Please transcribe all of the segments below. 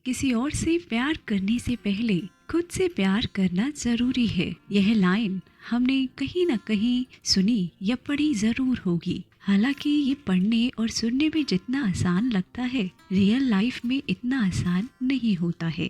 किसी और से प्यार करने से पहले खुद से प्यार करना जरूरी है। यह लाइन हमने कहीं ना कहीं सुनी या पढ़ी जरूर होगी। हालांकि ये पढ़ने और सुनने में जितना आसान लगता है, रियल लाइफ में इतना आसान नहीं होता है।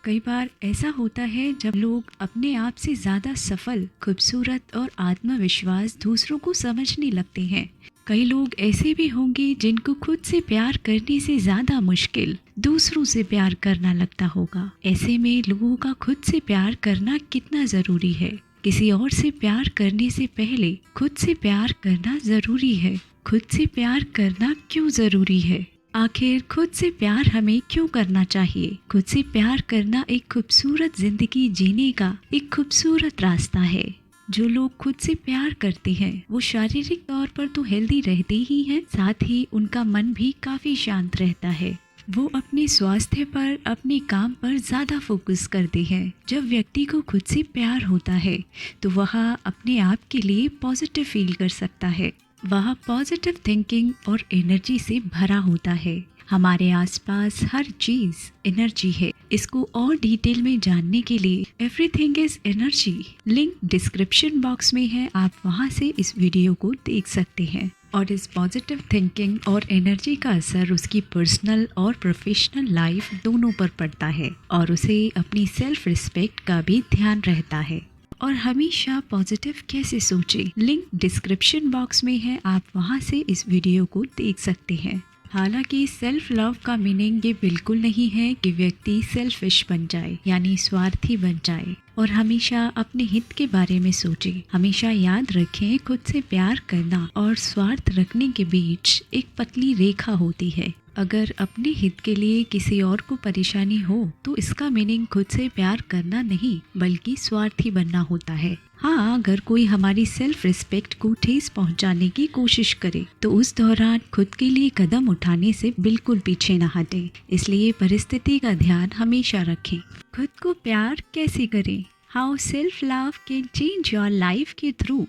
कई बार ऐसा होता है जब लोग अपने आप से ज़्यादा सफल, खूबसूरत और आत्मविश्वास दूसरों को समझने लगते हैं। कई लोग ऐसे भी होंगे जिनको खुद से प्यार करने से ज़्यादा मुश्किल दूसरों से प्यार करना लगता होगा। ऐसे में लोगों का खुद से प्यार करना कितना ज़रूरी है। किसी और से प्यार करने से पहले खुद से प्यार करना ज़रूरी है। खुद से प्यार करना क्यों ज़रूरी है? आखिर खुद से प्यार हमें क्यों करना चाहिए? खुद से प्यार करना एक खूबसूरत जिंदगी जीने का एक खूबसूरत रास्ता है। जो लोग खुद से प्यार करते हैं वो शारीरिक तौर पर तो हेल्दी रहते ही हैं, साथ ही उनका मन भी काफ़ी शांत रहता है। वो अपने स्वास्थ्य पर, अपने काम पर ज़्यादा फोकस करते हैं। जब व्यक्ति को खुद से प्यार होता है तो वह अपने आप के लिए पॉजिटिव फील कर सकता है। वह पॉजिटिव थिंकिंग और एनर्जी से भरा होता है। हमारे आसपास हर चीज़ एनर्जी है। इसको और डिटेल में जानने के लिए everything is energy link description box में है, आप वहां से इस वीडियो को देख सकते हैं। और इस पॉजिटिव थिंकिंग और एनर्जी का असर उसकी पर्सनल और प्रोफेशनल लाइफ दोनों पर पड़ता है और उसे अपनी सेल्फ रिस्पेक्ट का भी ध्यान रहता है। और हमेशा पॉजिटिव कैसे सोचें, लिंक डिस्क्रिप्शन बॉक्स में है, आप वहां से इस वीडियो को देख सकते हैं। हालांकि सेल्फ लव का मीनिंग ये बिल्कुल नहीं है कि व्यक्ति सेल्फिश बन जाए, यानी स्वार्थी बन जाए और हमेशा अपने हित के बारे में सोचे। हमेशा याद रखें, खुद से प्यार करना और स्वार्थ रखने के बीच एक पतली रेखा होती है। अगर अपने हित के लिए किसी और को परेशानी हो तो इसका मीनिंग खुद से प्यार करना नहीं बल्कि स्वार्थी बनना होता है। हाँ, अगर कोई हमारी सेल्फ रिस्पेक्ट को ठेस पहुंचाने की कोशिश करे तो उस दौरान खुद के लिए कदम उठाने से बिल्कुल पीछे न हटें। इसलिए परिस्थिति का ध्यान हमेशा रखें। खुद को प्यार कैसे करें? How self love can change your life के थ्रू।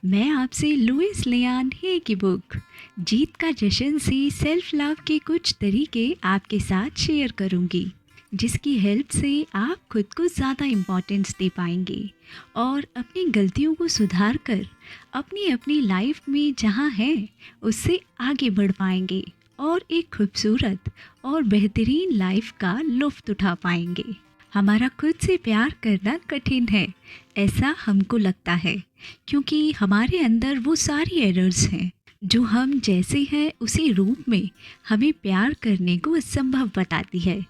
मैं आपसे लुइस लियान हे की बुक जीत का जश्न से सेल्फ लव के कुछ तरीके आपके साथ शेयर करूंगी, जिसकी हेल्प से आप खुद को ज़्यादा इम्पोर्टेंस दे पाएंगे और अपनी गलतियों को सुधार कर अपनी लाइफ में जहां है उससे आगे बढ़ पाएंगे और एक खूबसूरत और बेहतरीन लाइफ का लुत्फ़ उठा पाएंगे। हमारा खुद से प्यार करना कठिन है, ऐसा हमको लगता है, क्योंकि हमारे अंदर वो सारी एरर्स हैं जो हम जैसे हैं उसी रूप में हमें प्यार करने को असंभव बताती है।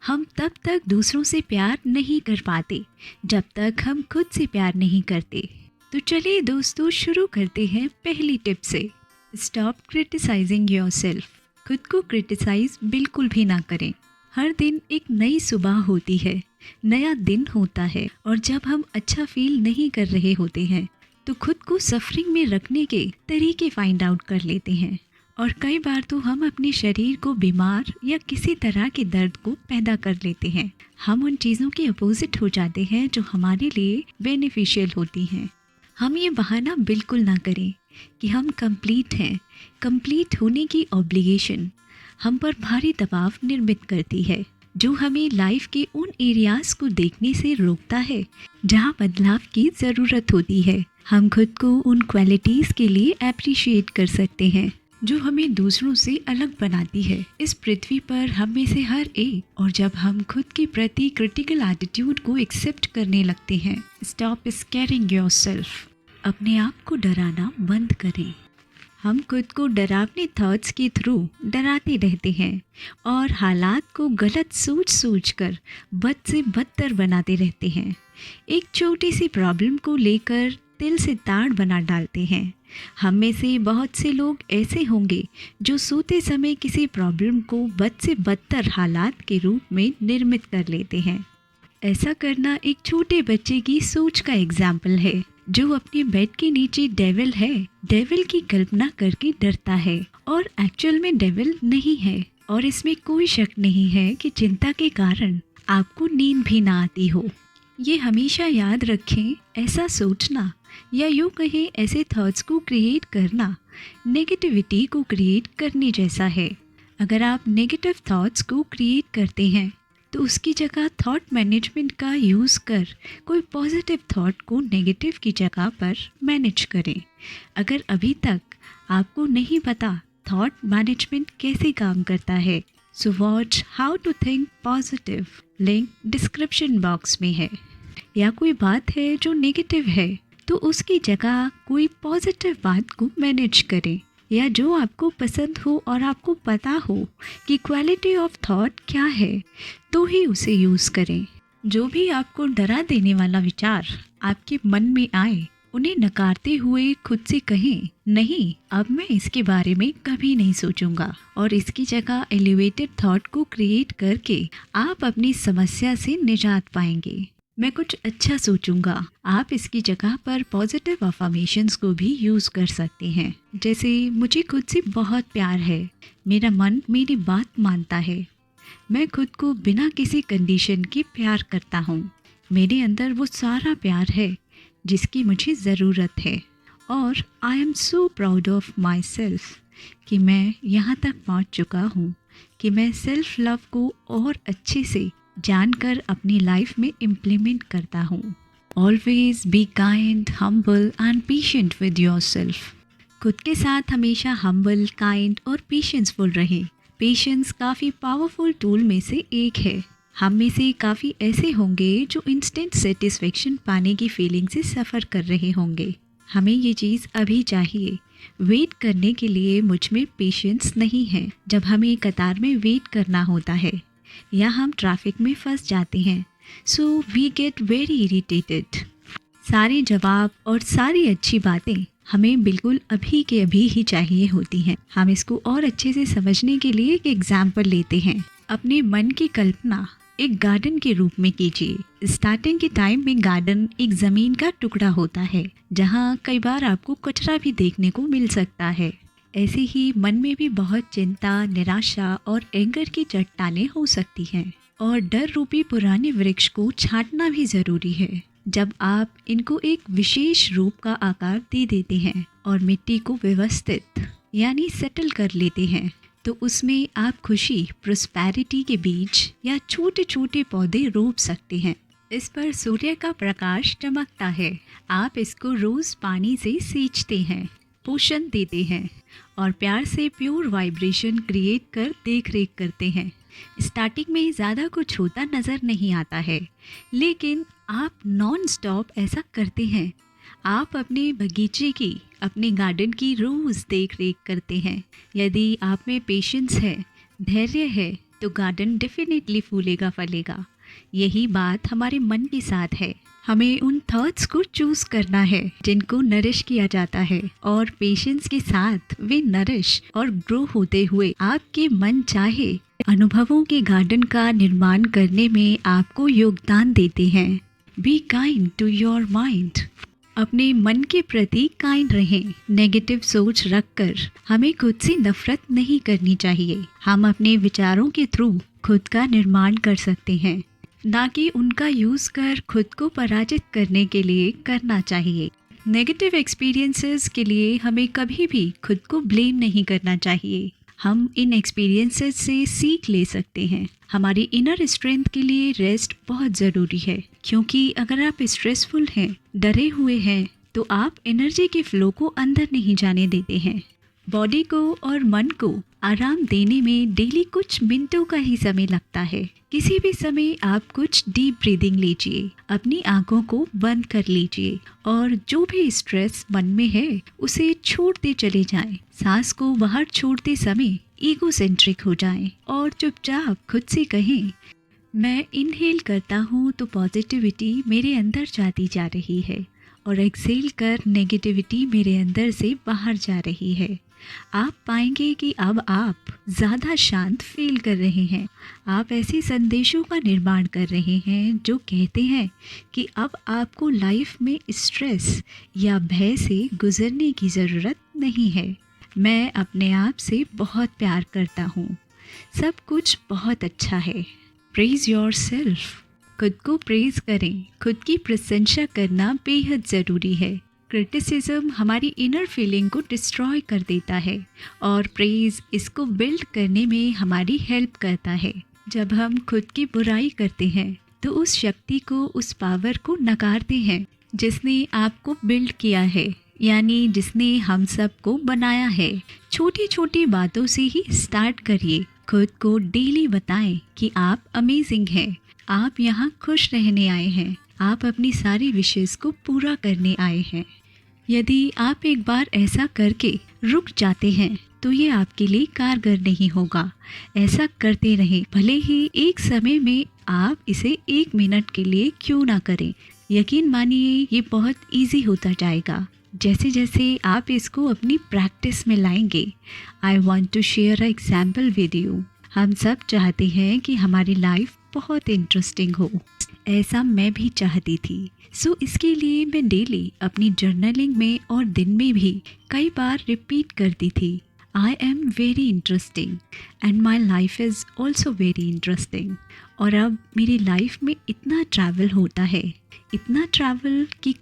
हम तब तक दूसरों से प्यार नहीं कर पाते जब तक हम खुद से प्यार नहीं करते। तो चलिए दोस्तों, शुरू करते हैं पहली टिप से। Stop criticising yourself. खुद को क्रिटिसाइज बिल्कुल भी ना करें। हर दिन एक नई सुबह होती है, नया दिन होता है और जब हम अच्छा फील नहीं कर रहे होते हैं तो खुद को सफरिंग में रखने के तरीके फाइंड आउट कर लेते हैं। और कई बार तो हम अपने शरीर को बीमार या किसी तरह के दर्द को पैदा कर लेते हैं। हम उन चीज़ों के अपोजिट हो जाते हैं जो हमारे लिए बेनिफिशियल होती हैं। हम ये बहाना बिल्कुल ना करें कि हम कंप्लीट हैं। कंप्लीट होने की ऑब्लिगेशन हम पर भारी दबाव निर्मित करती है, जो हमें लाइफ के उन एरियाज को देखने से रोकता है जहां बदलाव की ज़रूरत होती है। हम खुद को उन क्वालिटीज़ के लिए अप्रिशिएट कर सकते हैं जो हमें दूसरों से अलग बनाती है। इस पृथ्वी पर हम में से हर एक, और जब हम खुद के प्रति क्रिटिकल एटीट्यूड को एक्सेप्ट करने लगते हैं, स्टॉप स्कैरिंग योरसेल्फ। अपने आप को डराना बंद करें। हम खुद को डरावने थॉट्स के थ्रू डराते रहते हैं और हालात को गलत सोच कर बद से बदतर बनाते रहते हैं। एक छोटी सी प्रॉब्लम को लेकर दिल से ताड़ बना डालते हैं। हम में से बहुत से लोग ऐसे होंगे जो सोते समय किसी प्रॉब्लम को बद से बदतर हालात के रूप में निर्मित कर लेते हैं। ऐसा करना एक छोटे बच्चे की सोच का एग्जाम्पल है जो अपने बेड के नीचे डेविल है, डेविल की कल्पना करके डरता है और एक्चुअल में डेविल नहीं है। और इसमें कोई शक नहीं है कि चिंता के कारण आपको नींद भी ना आती हो। ये हमेशा याद रखें, ऐसा सोचना या यूँ कहें ऐसे थॉट्स को क्रिएट करना नेगेटिविटी को क्रिएट करने जैसा है। अगर आप नेगेटिव थॉट्स को क्रिएट करते हैं तो उसकी जगह थॉट मैनेजमेंट का यूज़ कर कोई पॉजिटिव थॉट को नेगेटिव की जगह पर मैनेज करें। अगर अभी तक आपको नहीं पता थॉट मैनेजमेंट कैसे काम करता है, so watch how to think positive, link description box में है। या कोई बात है जो नेगेटिव है तो उसकी जगह कोई पॉजिटिव बात को मैनेज करें। या जो आपको पसंद हो और आपको पता हो कि क्वालिटी ऑफ थॉट क्या है तो ही उसे यूज़ करें। जो भी आपको डरा देने वाला विचार आपके मन में आए उन्हें नकारते हुए खुद से कहें, नहीं अब मैं इसके बारे में कभी नहीं सोचूंगा, और इसकी जगह एलिवेटेड थॉट को क्रिएट करके आप अपनी समस्या से निजात पाएंगे। मैं कुछ अच्छा सोचूंगा, आप इसकी जगह पर पॉजिटिव अफर्मेशंस को भी यूज़ कर सकते हैं। जैसे मुझे खुद से बहुत प्यार है, मेरा मन मेरी बात मानता है, मैं खुद को बिना किसी कंडीशन के प्यार करता हूँ, मेरे अंदर वो सारा प्यार है जिसकी मुझे ज़रूरत है, और I am so proud of my self कि मैं यहाँ तक पहुँच चुका हूँ कि मैं सेल्फ लव को और अच्छे से जानकर अपनी लाइफ में इम्प्लीमेंट करता हूँ। Always be kind, humble and patient with your self. खुद के साथ हमेशा हम्बल, काइंड और पेशेंसफुल रहें। पेशेंस काफ़ी पावरफुल टूल में से एक है। हम में से काफ़ी ऐसे होंगे जो इंस्टेंट सेटिस्फेक्शन पाने की फीलिंग से सफ़र कर रहे होंगे। हमें ये चीज़ अभी चाहिए। वेट करने के लिए मुझ में पेशेंस नहीं है। जब हमें कतार में वेट करना होता है या हम ट्रैफिक में फंस जाते हैं, so we get very irritated. सारे जवाब और सारी अच्छी बातें हमें बिल्कुल अभी के अभी ही चाहिए होती हैं। हम इसको और अच्छे से समझने के लिए एक एग्जाम्पल लेते हैं। अपने मन की कल्पना एक गार्डन के रूप में कीजिए। स्टार्टिंग के टाइम में गार्डन एक ज़मीन का टुकड़ा होता है जहाँ कई बार आपको कचरा भी देखने को मिल सकता है। ऐसे ही मन में भी बहुत चिंता, निराशा और एंगर की चट्टानें हो सकती हैं, और डर रूपी पुराने वृक्ष को छांटना भी ज़रूरी है। जब आप इनको एक विशेष रूप का आकार दे देते हैं और मिट्टी को व्यवस्थित यानी सेटल कर लेते हैं, तो उसमें आप खुशी, प्रोस्पेरिटी के बीज या छोटे छोटे पौधे रोप सकते हैं। इस पर सूर्य का प्रकाश चमकता है। आप इसको रोज़ पानी से सींचते हैं, पोषण देते हैं और प्यार से प्योर वाइब्रेशन क्रिएट कर देख रेख करते हैं। स्टार्टिंग में ज़्यादा कुछ होता नज़र नहीं आता है, लेकिन आप नॉन स्टॉप ऐसा करते हैं। आप अपने बगीचे की, अपने गार्डन की रोज़ देख रेख करते हैं। यदि आप में पेशेंस है, धैर्य है, तो गार्डन डेफिनेटली फूलेगा फलेगा। यही बात हमारे मन के साथ है। हमें उन थॉट्स को चूज़ करना है जिनको नरिश किया जाता है, और पेशेंस के साथ वे नरिश और ग्रो होते हुए आपके मन चाहे अनुभवों के गार्डन का निर्माण करने में आपको योगदान देते हैं। Be kind to your mind. अपने मन के प्रति काइंड रहें। नेगेटिव सोच रखकर हमें खुद से नफरत नहीं करनी चाहिए। हम अपने विचारों के थ्रू खुद का निर्माण कर सकते हैं, ना कि उनका यूज़ कर खुद को पराजित करने के लिए करना चाहिए। नेगेटिव एक्सपीरियंसेस के लिए हमें कभी भी खुद को ब्लेम नहीं करना चाहिए। हम इन एक्सपीरियंसेस से सीख ले सकते हैं। हमारी इनर स्ट्रेंथ के लिए रेस्ट बहुत ज़रूरी है, क्योंकि अगर आप स्ट्रेसफुल हैं, डरे हुए हैं, तो आप एनर्जी के फ्लो को अंदर नहीं जाने देते हैं। बॉडी को और मन को आराम देने में डेली कुछ मिनटों का ही समय लगता है। किसी भी समय आप कुछ डीप ब्रीदिंग लीजिए, अपनी आंखों को बंद कर लीजिए और जो भी स्ट्रेस मन में है उसे छोड़ते चले जाएं। सांस को बाहर छोड़ते समय ईगो सेंट्रिक हो जाएं और चुपचाप खुद से कहें, मैं इनहेल करता हूँ तो पॉजिटिविटी मेरे अंदर जाती जा रही है, और एक्सेल कर नेगेटिविटी मेरे अंदर से बाहर जा रही है। आप पाएंगे कि अब आप ज़्यादा शांत फील कर रहे हैं। आप ऐसे संदेशों का निर्माण कर रहे हैं जो कहते हैं कि अब आपको लाइफ में स्ट्रेस या भय से गुजरने की ज़रूरत नहीं है। मैं अपने आप से बहुत प्यार करता हूँ, सब कुछ बहुत अच्छा है। Praise your self. खुद को प्रेज़ करें। खुद की प्रशंसा करना बेहद ज़रूरी है। क्रिटिसिज्म हमारी इनर फीलिंग को डिस्ट्रॉय कर देता है और प्रेज़ इसको बिल्ड करने में हमारी हेल्प करता है। जब हम खुद की बुराई करते हैं तो उस शक्ति को, उस पावर को नकारते हैं जिसने आपको बिल्ड किया है, यानी जिसने हम सब को बनाया है। छोटी छोटी बातों से ही स्टार्ट करिए। खुद को डेली बताएं कि आप अमेजिंग हैं, आप यहाँ खुश रहने आए हैं, आप अपनी सारी विशेष को पूरा करने आए हैं। यदि आप एक बार ऐसा करके रुक जाते हैं तो ये आपके लिए कारगर नहीं होगा। ऐसा करते रहें, भले ही एक समय में आप इसे 1 मिनट के लिए क्यों ना करें। यकीन मानिए ये बहुत इजी होता जाएगा जैसे जैसे आप इसको अपनी प्रैक्टिस में लाएंगे। I want to share a example with you. हम सब चाहते हैं कि हमारी लाइफ बहुत इंटरेस्टिंग हो, ऐसा मैं भी चाहती थी। सो इसके लिए मैं डेली अपनी जर्नलिंग में और दिन में भी कई बार रिपीट करती थी, I am very interesting and my life is also very interesting. और अब मेरी लाइफ में इतना ट्रैवल होता है, इतना ट्रैवल कि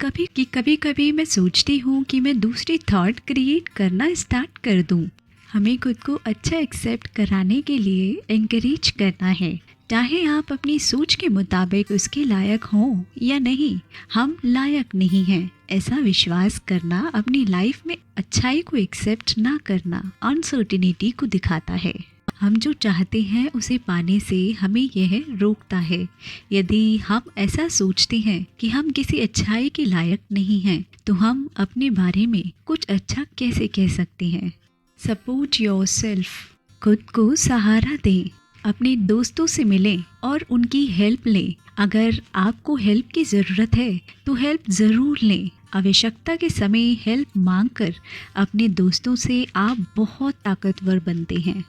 कभी कभी मैं सोचती हूँ कि मैं दूसरी थॉट क्रिएट करना स्टार्ट कर दूँ। हमें खुद को अच्छा एक्सेप्ट कराने के लिए एनकरेज करना है, चाहे आप अपनी सोच के मुताबिक उसके लायक हों या नहीं। हम लायक नहीं हैं, ऐसा विश्वास करना अपनी लाइफ में अच्छाई को एक्सेप्ट ना करना अनसर्टिनिटी को दिखाता है। हम जो चाहते हैं उसे पाने से हमें यह रोकता है। यदि हम ऐसा सोचते हैं कि हम किसी अच्छाई के लायक नहीं हैं, तो हम अपने बारे में कुछ अच्छा कैसे कह सकते हैं। सपोर्ट योरसेल्फ, खुद को सहारा दें, अपने दोस्तों से मिलें और उनकी हेल्प लें। अगर आपको हेल्प की ज़रूरत है तो हेल्प ज़रूर लें। आवश्यकता के समय हेल्प मांगकर अपने दोस्तों से आप बहुत ताकतवर बनते हैं।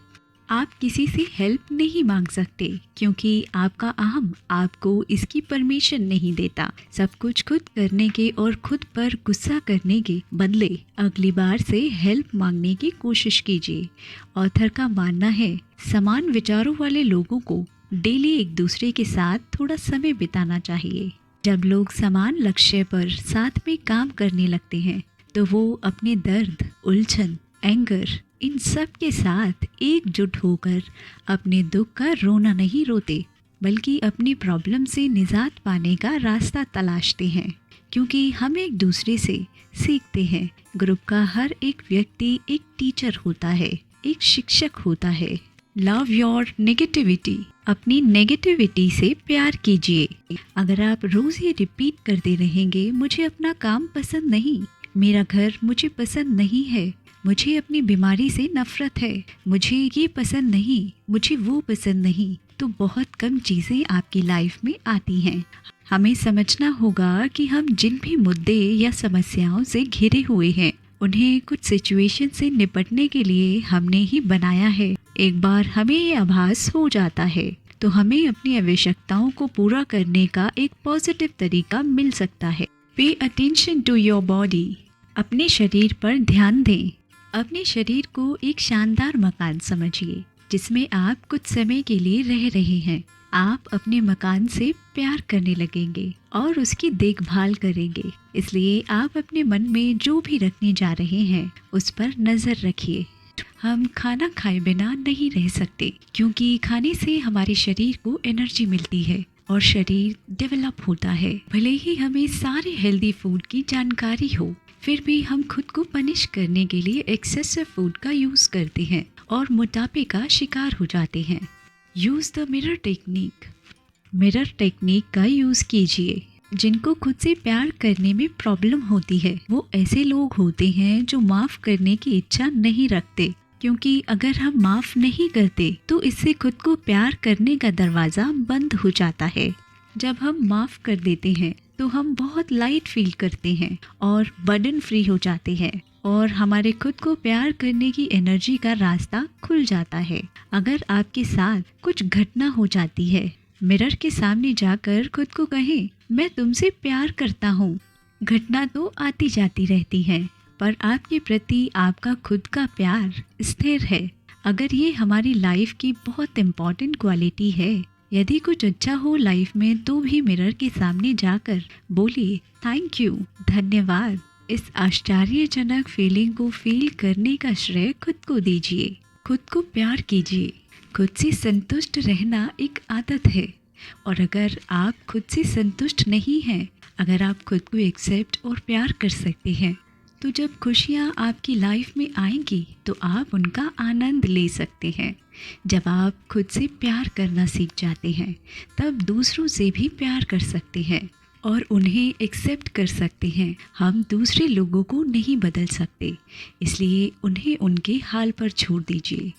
आप किसी से हेल्प नहीं मांग सकते क्योंकि आपका अहम आपको इसकी परमिशन नहीं देता। सब कुछ खुद करने के और खुद पर गुस्सा करने के बदले अगली बार से हेल्प मांगने की कोशिश कीजिए। ऑथर का मानना है, समान विचारों वाले लोगों को डेली एक दूसरे के साथ थोड़ा समय बिताना चाहिए। जब लोग समान लक्ष्य पर साथ में काम करने लगते हैं तो वो अपने दर्द, उलझन, एंगर, इन सब के साथ एकजुट होकर अपने दुख का रोना नहीं रोते, बल्कि अपनी प्रॉब्लम से निजात पाने का रास्ता तलाशते हैं। क्योंकि हम एक दूसरे से सीखते हैं। ग्रुप का हर एक व्यक्ति एक टीचर होता है, एक शिक्षक होता है। लव योर नेगेटिविटी, अपनी नेगेटिविटी से प्यार कीजिए। अगर आप रोज़ ये रिपीट करते रहेंगे, मुझे अपना काम पसंद नहीं, मेरा घर मुझे पसंद नहीं है, मुझे अपनी बीमारी से नफरत है, मुझे ये पसंद नहीं, मुझे वो पसंद नहीं, तो बहुत कम चीज़ें आपकी लाइफ में आती हैं। हमें समझना होगा कि हम जिन भी मुद्दे या समस्याओं से घिरे हुए हैं, उन्हें कुछ सिचुएशन से निपटने के लिए हमने ही बनाया है। एक बार हमें ये आभास हो जाता है तो हमें अपनी आवश्यकताओं को पूरा करने का एक पॉजिटिव तरीका मिल सकता है। Pay attention to your body, अपने शरीर पर ध्यान दें। अपने शरीर को एक शानदार मकान समझिए जिसमें आप कुछ समय के लिए रह रहे हैं। आप अपने मकान से प्यार करने लगेंगे और उसकी देखभाल करेंगे। इसलिए आप अपने मन में जो भी रखने जा रहे हैं उस पर नज़र रखिए। हम खाना खाए बिना नहीं रह सकते क्योंकि खाने से हमारे शरीर को एनर्जी मिलती है और शरीर डेवलप होता है। भले ही हमें सारे हेल्दी फूड की जानकारी हो, फिर भी हम खुद को पनिश करने के लिए एक्सेसिव फूड का यूज़ करते हैं और मोटापे का शिकार हो जाते हैं। Use the mirror technique, mirror technique का यूज़ कीजिए। जिनको खुद से प्यार करने में प्रॉब्लम होती है वो ऐसे लोग होते हैं जो माफ़ करने की इच्छा नहीं रखते, क्योंकि अगर हम माफ़ नहीं करते तो इससे खुद को प्यार करने का दरवाज़ा बंद हो जाता है। जब हम माफ़ कर देते हैं तो हम बहुत लाइट फील करते हैं और बर्डन फ्री हो जाते हैं और हमारे खुद को प्यार करने की एनर्जी का रास्ता खुल जाता है। अगर आपके साथ कुछ घटना हो जाती है, मिरर के सामने जाकर खुद को कहें, मैं तुमसे प्यार करता हूँ। घटना तो आती जाती रहती है, पर आपके प्रति आपका खुद का प्यार स्थिर है। अगर ये हमारी लाइफ की बहुत इम्पॉर्टेंट क्वालिटी है, यदि कुछ अच्छा हो लाइफ में तो भी मिरर के सामने जाकर बोलिए, थैंक यू, धन्यवाद। इस आश्चर्यजनक फीलिंग को फील करने का श्रेय खुद को दीजिए। खुद को प्यार कीजिए, खुद से संतुष्ट रहना एक आदत है, और अगर आप खुद से संतुष्ट नहीं हैं, अगर आप खुद को एक्सेप्ट और प्यार कर सकते हैं, तो जब खुशियाँ आपकी लाइफ में आएंगी तो आप उनका आनंद ले सकते हैं। जब आप खुद से प्यार करना सीख जाते हैं, तब दूसरों से भी प्यार कर सकते हैं और उन्हें एक्सेप्ट कर सकते हैं। हम दूसरे लोगों को नहीं बदल सकते, इसलिए उन्हें उनके हाल पर छोड़ दीजिए।